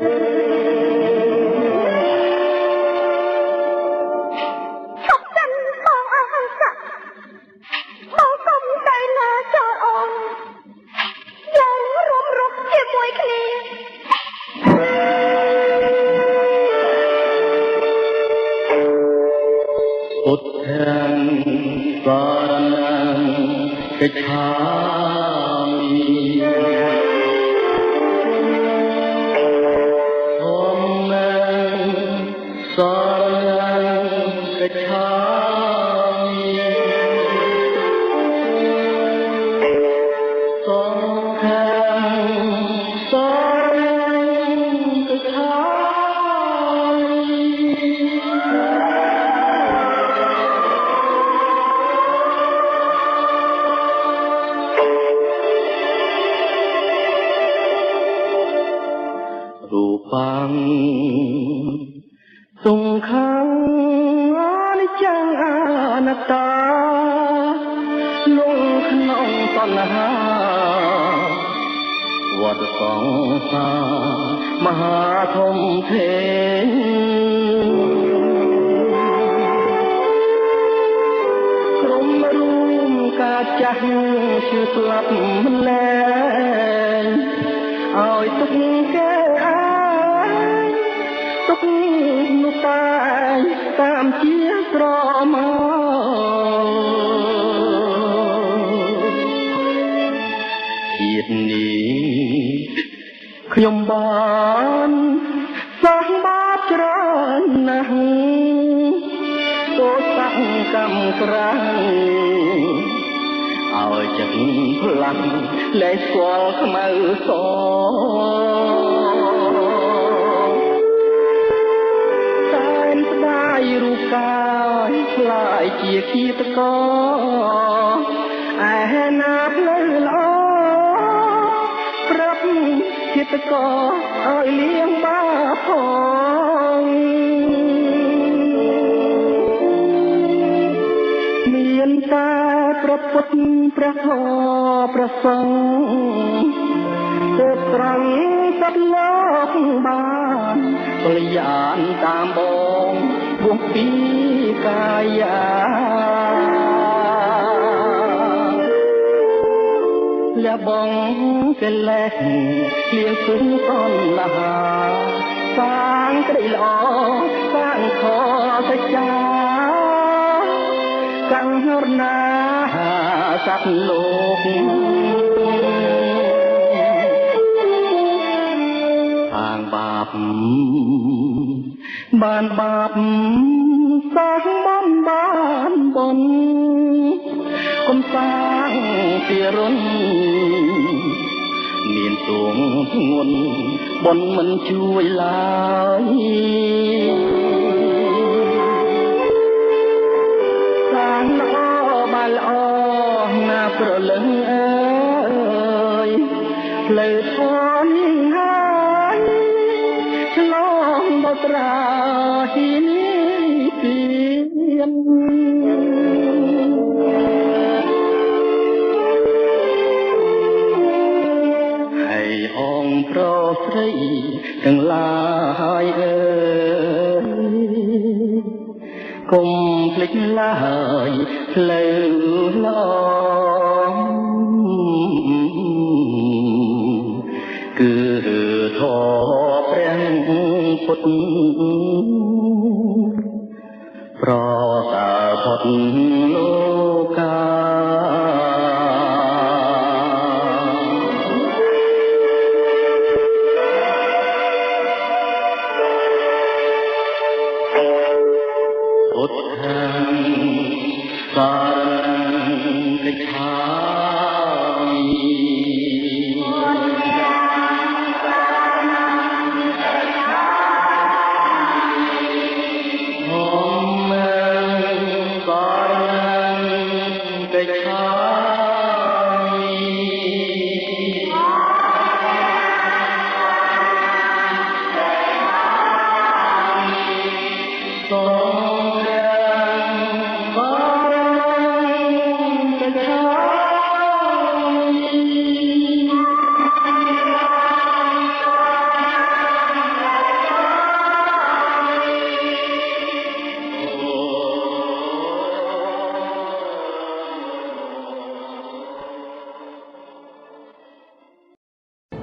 Om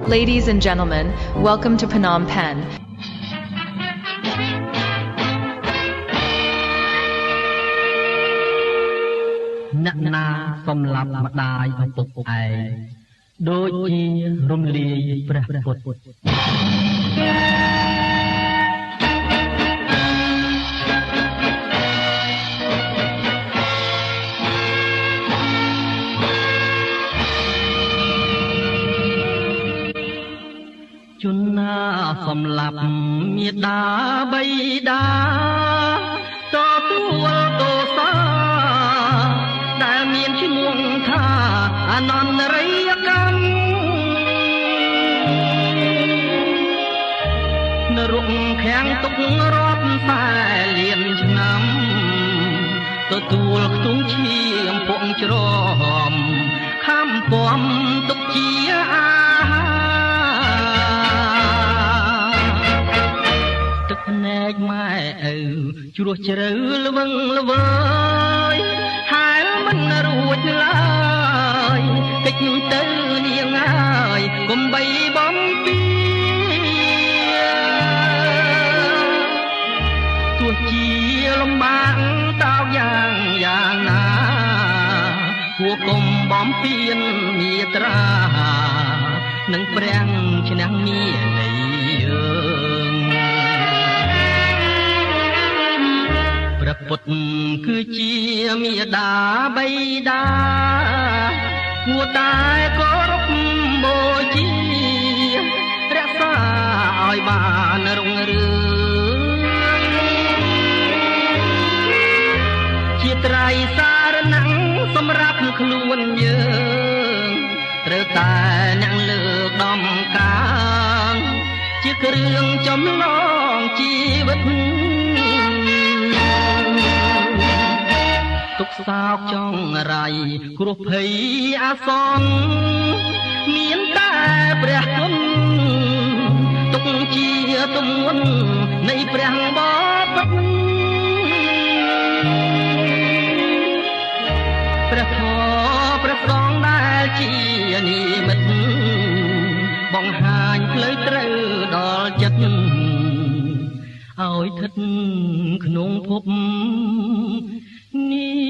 Ladies and gentlemen, welcome to Phnom Penh. Na som lap madai puk aiដូចជារំលាយព្រះពុទ្ធជនណាសំឡាប់មេដាបៃតាទទួលទោសាដែលមានឈ្មោះថាអនន្តរិយកម្មនរកខាំងទុករាប់សែលានឆ្នាំទទួលខ្ទង់ឈាមពងច្រំខំពំទុកជាអាទឹកភ្នែកម៉ែឪជ្រោះជ្រៅល្វឹងល្វើយហើយមិនរួចឡើយកិច្ចទៅនាងហើយកុំបីបំពីទោះជាលំបាកតោកយ៉ាងណាពួកកុំបំពេញមេត្រានឹងព្រះឈ្នះមាននៃយើងព្រះពុទ្ធគឺជាមេដាបៃតាគួរតែគោរពបូជារក្សាឲ្យបានរុងរឿងជាត្រៃសារណំសម្រាប់ខ្លួនយើងត្រូវតែអ្នកលើកដំកើងជាគ្រឿងចម្លងជីវិតទុកសោកចង់រៃគ្រោះភ័យអាសន្នមានតែព្រះគុណទុកជាទម្ងន់នៃព្រះបបិទ្ធព្រះធម៌ព្រះសង្ឃដែលជានិមិត្តបង្ហាញផ្លូវត្រូវដល់ចិត្តឲ្យស្ថិតក្នុងភពនេះ